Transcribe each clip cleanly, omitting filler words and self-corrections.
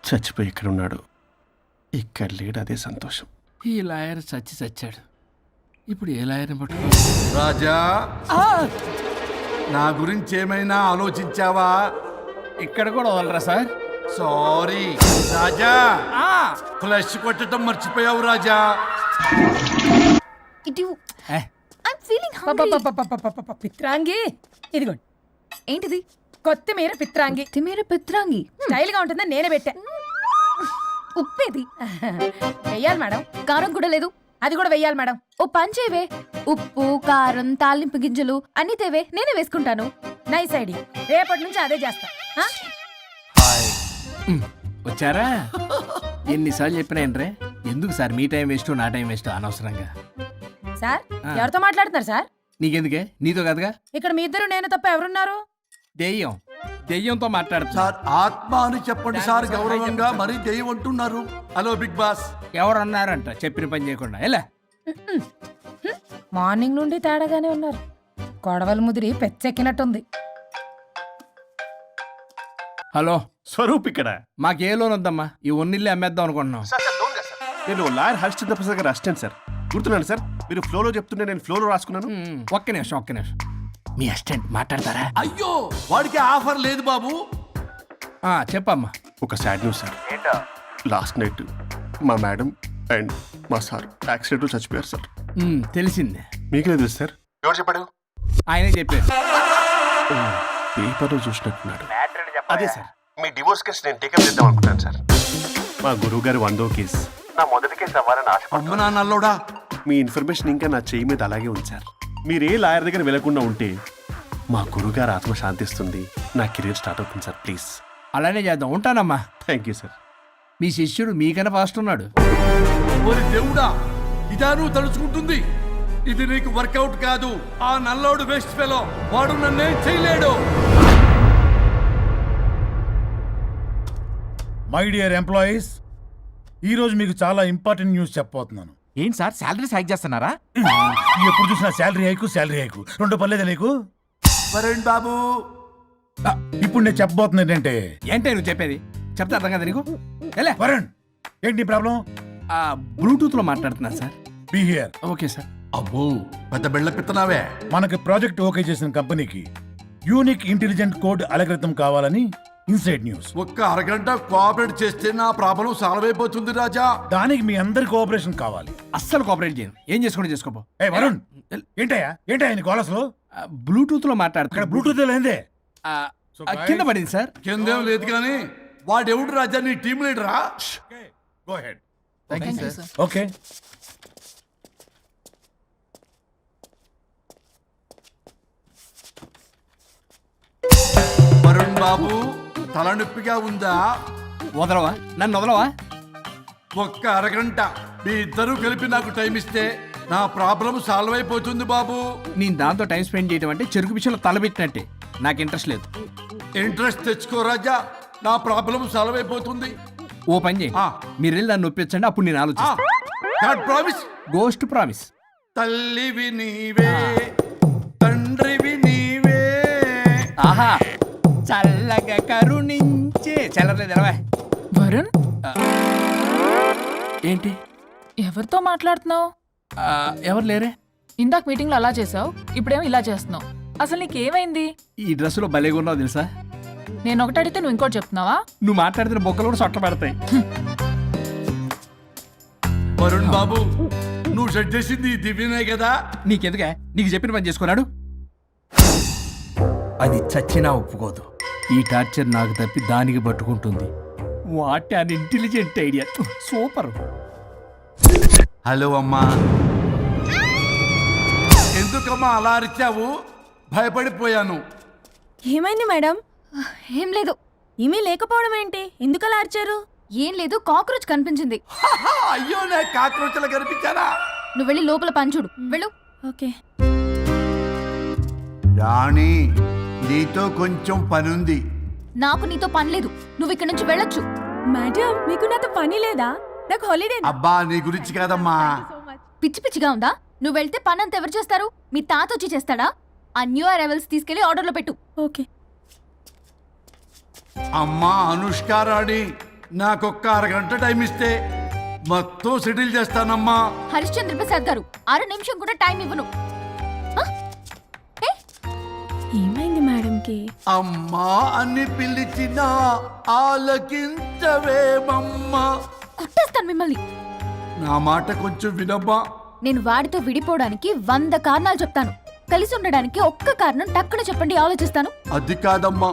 చచ్చిపోయి ఇక్కడ ఉన్నాడు, ఇక్కడ లేడు, అదే సంతోషం. ఈ లాయర్ చచ్చాడు. ఇప్పుడు ఏ లాయర్ని పట్టుకో? రాజా, నా గురించి ఏమైనా ఆలోచించావా? ఇక్కడ కూడా వదలరా సార్? సారీ రాజా, ఫ్లష్ కొట్టడం మర్చిపోయావు రాజా. పిత్రాంగి ఇదిగోండి. ఏంటిది? కొత్తిమీర పిత్రాంగి. పిత్రాంగి స్టైల్ గా ఉంటుందని నేనే పెట్టా. ఉప్పేది? వెయ్యాలి మేడం. కారం కూడా లేదు. అది కూడా వెయ్యాలి మేడం. ఓ పంచేవే, ఉప్పు కారం తాలింపు గింజలు అన్ని తేవే, నేనే వేసుకుంటాను. నైస్ ఐడియా, రేపటి నుంచి అదే చేస్తా. వచ్చారా? ఎన్నిసార్లు చెప్పినా ఏంట్రే, ఎందుకు సార్ మీ టైం వేస్ట్ నా టైం వేస్ట్ అనవసరంగా? సార్ ఎవరితో మాట్లాడుతున్నారు సార్? నీకెందుకే, నీతో కదగా. ఇక్కడ మీ ఇద్దరు నేను తప్ప ఎవరున్నారు? దెయ్యంతో మాట్లాడుతా సార్ ఆత్మ అని చెప్పండి సార్, గౌరవంగా. మరీ దెయ్యం అంటున్నారు. Hello big boss. ఎవరు అన్నారంట చెప్పిన పని చేయకుండా? ఎలా మార్నింగ్ నుండి తేడాగానే ఉన్నారు. గొడవల ముదిరి పెచ్చెక్కినట్టుంది. హలో స్వరూప్ ఇక్కడ. మాకే లోన్ వద్దమ్మా, ఈ ఒన్నిల్లు అమ్మేద్దాం అనుకుంటున్నాం. నేను లాయర్ హరిశ్చంద్ర ప్రసాద్ గారు అసిస్టెంట్ సార్. గుర్తున్నాను సార్, మీరు ఫ్లోలో చెప్తుంటే నేను ఫ్లోలో రాసుకున్నాను. ఒక్క నిమిషం. మీ అసిస్టెంట్ మాట్లాడతారా? అయ్యో, వాడికి ఆఫర్ లేదు బాబు. చెప్పమ్మా. ఒక sad news sir. Last night మా మేడం అండ్ మా సార్ యాక్సిడెంట్ చచ్చిపోయారు సార్. తెలిసిందే. మీకు లేదు సార్? ఎవరు చెప్పాడు? ఆయనే చెప్పారు. పేపర్లో చూసినట్టున్నాడు. అదే సార్, మీ డివోర్స్ కేసు నేను టేకప్ చేద్దాం అనుకుంటాను సార్. మా గురువు గారి 100వ కేసు నా మొదటి కేసు అవ్వాలని ఆశ. అమ్మ నాన్నల్లోడా, మీ ఇన్ఫర్మేషన్ ఇంకా నా చెయ్యి మీద అలాగే ఉంది సార్. మీరే లాయర్ దగ్గర వెళ్లకుండా ఉంటే మా గురువుగారు ఆత్మ శాంతిస్తుంది, నా కెరీర్ స్టార్ట్ అవుతుంది సార్. ప్లీజ్ అలానే చేద్దాం. ఉంటానమ్మా. Thank you sir. మీ శిష్యుడు మీకన్నా ఫాస్ట్ ఉన్నాడు. ఓరి దేవుడా, ఇదా నువ్వు తలుచుకుంటుంది? ఇది నీకు వర్కౌట్ కాదు. ఆ నల్లోడు వేస్ట్ ఫెలో, వాడు నన్నేం చేయలేడు. మై డియర్ ఎంప్లాయీస్, ఈరోజు మీకు చాలా ఇంపార్టెంట్ న్యూస్ చెప్పబోతున్నాను. ఏంటి సార్, శాలరీస్ హైక్ చేస్తున్నారా? ఎప్పుడు చూసినా శాలరీ హైకు రెండు పర్లేదా నీకు? వరుణ్ బాబు, ఇప్పుడు నేను చెప్పబోతున్నా ఏంటంటే, ఏంటే నువ్వు చెప్పేది? చెప్తా అర్థం కదా నీకు? ఎలా వరుణ్, ఏంటి ప్రాబ్లం? బ్లూటూత్ లో మాట్లాడుతున్నా sir. Be here. Okay sir. అబ్బో, పెద్ద బిళ్ళ పిత్తనావే. మనకి ప్రాజెక్ట్ ఓకే చేసిన కంపెనీకి యూనిక్ ఇంటెలిజెంట్ కోడ్ అలకృతం కావాలని ఇన్సైడ్ న్యూస్. ఒక్క అరగంట కోఆపరేట్ చేస్తే నా ప్రాబ్లం సాల్వ్ అయిపోతుంది రాజా. దానికి మీ అందరి కోఆపరేషన్ కావాలి. అస్సలు కోఆపరేట్ చేయను. ఏం చేసుకోండి చేసుకోపో. ఏ వరుణ్, ఏంటయ్యా నీ కాలస్లో? బ్లూటూత్ లో ఇక్కడ మాట్లాడుతున్నా. బ్లూటూత్ లేదే. కింద పడింది సార్. కిందేం లేదు కానీ వాడెవడు రాజా, నీ టీం లీడరా? Go head. Sir. Okay. Varun babu, తలనొప్పిగా ఉందా? వదలవా? నన్ను వదలవా? ఒక్క అరగంట మీ ఇద్దరూ కలిపి నాకు టైం ఇస్తే నా ప్రాబ్లం సాల్వ్ అయిపోతుంది బాబు. నేను దాంతో టైం స్పెండ్ చేయడం అంటే చెరుకు విషయంలో తలబెట్టినట్టే. నాకు ఇంట్రెస్ట్ లేదు. ఇంట్రెస్ట్ తెచ్చుకో రాజా, నా ప్రాబ్లం సాల్వ్ అయిపోతుంది. ఓ పని చేయండి, మీరు వెళ్ళి నన్ను ఒప్పించండి, అప్పుడు నేను ఆలోచిస్తాను. God promise. Ghost promise. తల్లివి నీవే, తండ్రివి నీవే. ఆహా, చల్లగా కరుణించే. చల్లలేదు ఎలా? వరుణ్, ఏంటి? ఎవరితో మాట్లాడుతున్నావు? ఎవరు లేరే. ఇందాక మీటింగ్ లో అలా చేసావు, ఇప్పుడేమో ఇలా చేస్తున్నావు. అసలు నీకేమైంది? ఈ డ్రెస్సులో భలేగా ఉన్నావు తెలుసా? నేను ఒకటి అడిగితే నువ్వు ఇంకోటి చెప్తున్నావా? నువ్వు మాట్లాడితే బొక్కలు కూడా సొట్ట పడతాయి. వరుణ్ బాబు, నువ్వు సెట్ చేసింది ఈ దివ్యనే కదా? నీకెందుకే? నీకు చెప్పిన పని చేసుకున్నాడు. అది చచ్చినా ఒప్పుకోదు. ఈ టార్చర్ నాకు తప్పి దానికి పట్టుకుంటుంది. What an intelligent idea. Super. Hello అమ్మా. ఎందుకమ్మా అలా అరిచావు? భయపడిపోయాను. ఏమైంది మేడం? ఏం లేదు. ఏమీ లేకపోవడం ఏంటి? ఎందుకలా అరిచారు? ఏం లేదు, కాక్రోచ్ కనిపించింది. అయ్యో, నేను కాక్రోచ్లు కనిపించానా? నువ్వు వెళ్ళి లోపల పని చూడు. వెళ్ళు. ఓకే. రాణి, నీతో కొంచెం పనుంది. నాకు నీతో పని లేదు. నువ్వు ఇక్కడ నుంచి వెళ్ళొచ్చు. మేడం, మీకు నాతో పని లేదా? నాకు హాలిడే. అబ్బా, నీ గురించి కాదమ్మా. పిచ్చి పిచ్చిగా ఉందా? నువ్వు వెళ్తే పని అంతా ఎవరు చేస్తారు? మీ తాత వచ్చి చేస్తాడా? ఆ న్యూ అరైవల్స్ తీసుకెళ్లి ఆర్డర్లో పెట్టు. ఓకే. అమ్మా అనుష్క రాణి, నాకొక్క అరగంట టైం ఇస్తే మొత్తం సెటిల్ చేస్తానమ్మా. హరిశ్చంద్ర ప్రసాద్ గారు 6 నిమిషం కూడా టైం ఇవ్వను. ఏమైంది మేడంకి? అమ్మా అని పిలిచిన ఆలకించవేమమ్మా. కుట్టేస్తాను మిమ్మల్ని. నా మాట కొంచెం వినమ్మా. నేను వాడితో విడిపోవడానికి 100 కారణాలు చెప్తాను. కలిసి ఉండడానికి ఒక్క కారణం టక్కున చెప్పండి, ఆలోచిస్తాను. అది కాదమ్మా.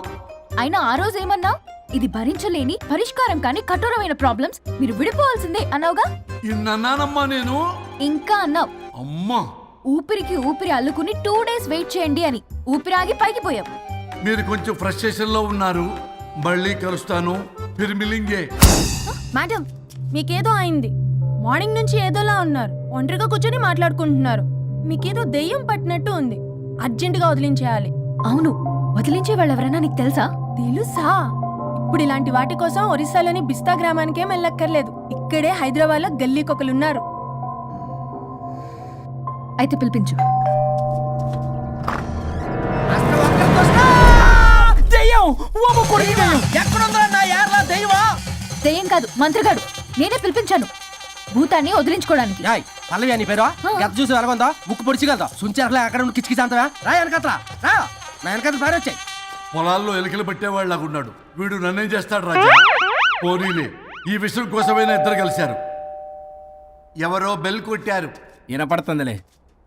అయినా ఆ రోజు ఏమన్నా, ఇది భరించలేని పరిష్కారం కాని కఠోరమైన ప్రాబ్లమ్స్, మీరు విడిపోవాల్సిందే అన్నావుగా. ఇన్నానమ్మా నేను. ఇంకా అన్నావు, అమ్మా ఊపిరికి ఊపిరి అల్లుకుని 2 days వెయిట్ చేయండి అని. ఊపిరాగి పైకి పోయావు. మీరు కొంచెం ఫ్రస్ట్రేషన్ లో ఉన్నారు. మళ్ళీ కలుస్తాను. ఫిర్ మిలింగే. మేడం మీకేదో అయింది. మార్నింగ్ నుంచి ఏదోలా ఉన్నారు. ఒంటరిగా కూర్చొని మాట్లాడుకుంటున్నారు. మీకేదో దెయ్యం పట్టినట్టు ఉంది. అర్జెంటుగా వదిలించేయాలి. అవును, వదిలించే వాళ్ళెవరైనా నీకు తెలుసా? తెలుసా? ఇప్పుడు ఇలాంటి వాటి కోసం ఒరిస్సాలోని బిస్తా గ్రామానికేం వెళ్ళక్కర్లేదు. ఇక్కడే హైదరాబాద్ లో గల్లీకొకలున్నారు. అయితే పిలిపించు. దెయ్యం కాదు, మంత్రగాడు. నేనే పిలిపించాను భూతాన్ని వదిలించుకోవడానికి. పల్లవి అని పేరు గత చూసి వెలగొందా ముక్కు పొడిచిగలదా సుంచర్లే అక్కడ ఉండి కిచకిచ అంతవా రా వెనకట్రా రా నా వెనకట్ల పారి వచ్చాయి. పొలాల్లో ఎలుకలు పట్టేవాళ్ళలాగున్నాడు వీడు. నన్నేం చేస్తాడు రాజా? పోనీలే, ఈ విషయం కోసమైనా ఇద్దరు కలిశారు. ఎవరో బెల్ కొట్టారు. వినపడుతుందిలే.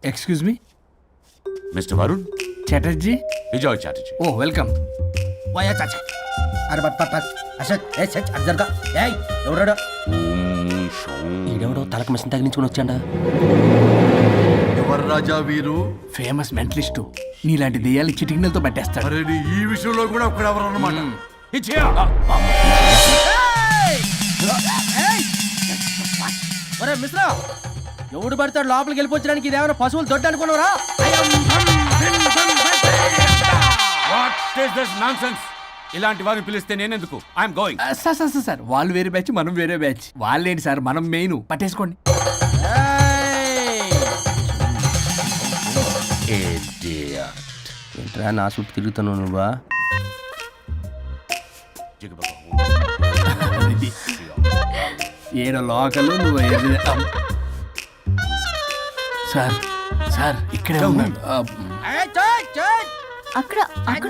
Excuse me mister Varun Chatterjee. Vijay Chatterjee. Oh welcome. పోయా చాచా అరే బట్ పట్ అశోక్ ఏ సచ్ అర్జర్గా ఏయ్ ఎవరాడు? ఈడెవడో తలకు మిషన్ తగిలించుకుని వచ్చాడా? ఎవరు రాజా వీరు? Famous mentalist. నీలాంటి దెయ్యాలు చిటికినలతో పట్టేస్తాడు. అరే నీ ఈ విషయంలో కూడా ఒకడెవరు అన్నమాట. ఒరే మిశ్రా ఎవడు పడతాడు లోపలికి వెళ్ళిపోవడానికి? ఇదేమైనా పశువులు దొడ్డు అనుకున్నారా? ఇలాంటి వారిని పిలిస్తే నేనెందుకు? I'm going. సార్ వాళ్ళు వేరే బ్యాచ్, మనం వేరే బ్యాచ్. వాళ్ళేంటి సార్, మనం మెయిన్. పట్టేసుకోండి. ఏంట్రా నా చుట్టూ తిరుగుతాను నువ్వా? ఏడో లోకలు నువ్వు సార్ సార్ ఇక్కడే ఉన్నాడు. అక్కడ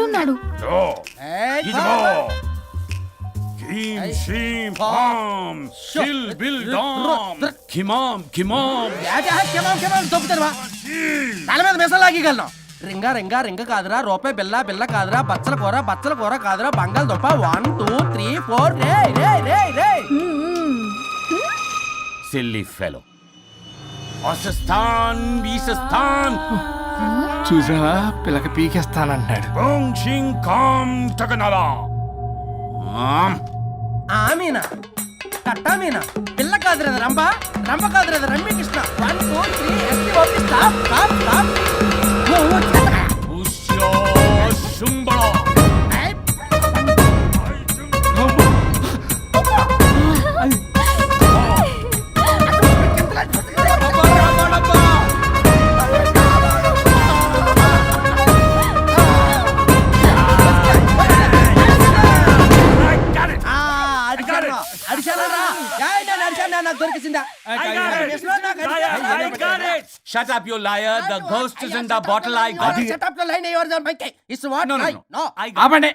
ఉన్నాడు. తల మీద మెసలాగలను. రింగా రింగా రింగ కాదురా, రూపాయి బిల్ల బిల్ల కాదురా, బచ్చల కూర కాదురా, బంగాళదుంప 1 2 3 4 రే రే రే రే. Silly fellow. అసస్థాన్ బీసస్థాన్ చూసావా, పిల్లకి పీకేస్తానంటాడు. ఆమీనా కట్టా మీనా పిల్ల కాదురా రంభ, రంభ కాదురా Ramya Krishna. 1 2 3 ST OP stop stop stop. Shut up, you liar. The ghost is in the bottle. I got it. Shut up the line. You are the mic. It's what? No. I got ఆపండి.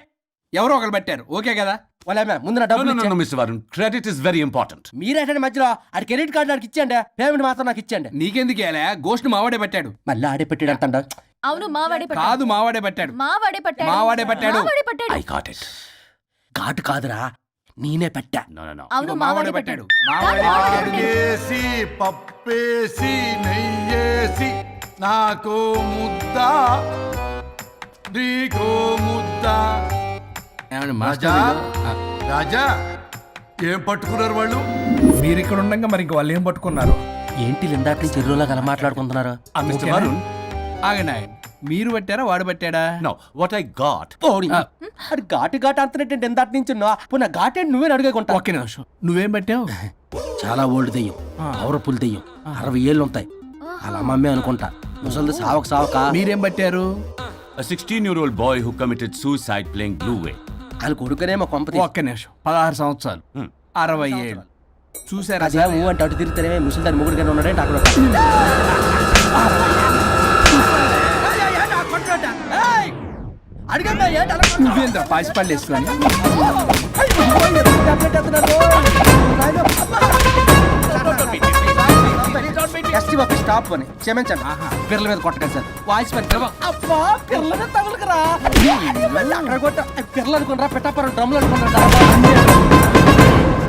ఎవరో ఒకరు పెట్టారు. Okay కదా? ముందు నా డబ్బులు No, Mr. Varun. Credit is very important. మీరేటండి మధ్యలో ఆడి credit card నాకు ఇచ్చేయండి, పేమెంట్ మాత్రం నాకు ఇచ్చేయండి. నీకెందుకు ఇయ్యాలా? గోష్ట్ మావాడే పట్టాడు. మళ్ళీ ఆడే పెట్టాడు అంట. అవును, మావాడే పట్టాడు. కాదు, మావాడే పట్టాడు. మావాడే పట్టాడు. మావాడే పట్టాడు. మావాడే పట్టాడు. I got it. ఘాటు కాదురా, నేనే పెట్టా. No. అవును, మావాడే మావాడే పట్టాడు. పట్టాడు. మావాడే పట్టాడు. ఆకేసి పప్పేసి నెయ్యేసి నాకు ముద్ద నీకో ముద్ద. ఏమండి రాజా మాస్టర్? రాజా ఏం పట్టుకున్నారు వాళ్ళు? మీరు ఇక్కడ ఉండగా మరి ఇంక వాళ్ళు ఏం పట్టుకున్నారు? ఏంటి ఇందాక నుంచి చెరువులో కల మాట్లాడుకుంటున్నారు? Mr. Varun. ఆగండి. మీరు పట్టారా వాడు పట్టాడా? No, what I got. అది ఘాటు ఘాటు అంతనేటండి ఇందాక నుంచి పునః ఘాటేంటి నువ్వే అడుగుకుంటా. ఒక్క నిమిషం. నువ్వేం పట్టావు? చాలా ఓల్డ్ దెయ్యం, పవర్ఫుల్ దెయ్యం, 60 ఏళ్ళు ఉంటాయి. అలా అమ్మమ్మే అనుకుంటా. ముసలిది సావక మీరేం పట్టారు? A 16-year-old boy who committed suicide playing Blue Way. వాళ్ళ కొడుకునేమో కొంపతి. ఒక్క నిమిషం. 16 సంవత్సరాలు. 60 ఏళ్ళు చూసారా అదే ఊ అంటే అటు తిరిగితేనే ముసలి దాని ముగ్గురు ఉన్నాడంటే అక్కడ అడిగమ్మా ఏంటి అలా కొట్టావ్? నువ్వేంద్ర పాసిపళ్ళు వేసుకొని స్టాప్ అని క్షమించండి పిల్లల మీద కొట్టకండి సార్ వాయిస్ పెట్టి అబ్బా పిల్లల మీద తగులుకురా అక్కడ కొట్ట పిల్లలు అనుకున్నారా పెట్టాపరం డ్రమ్లు అనుకున్నారా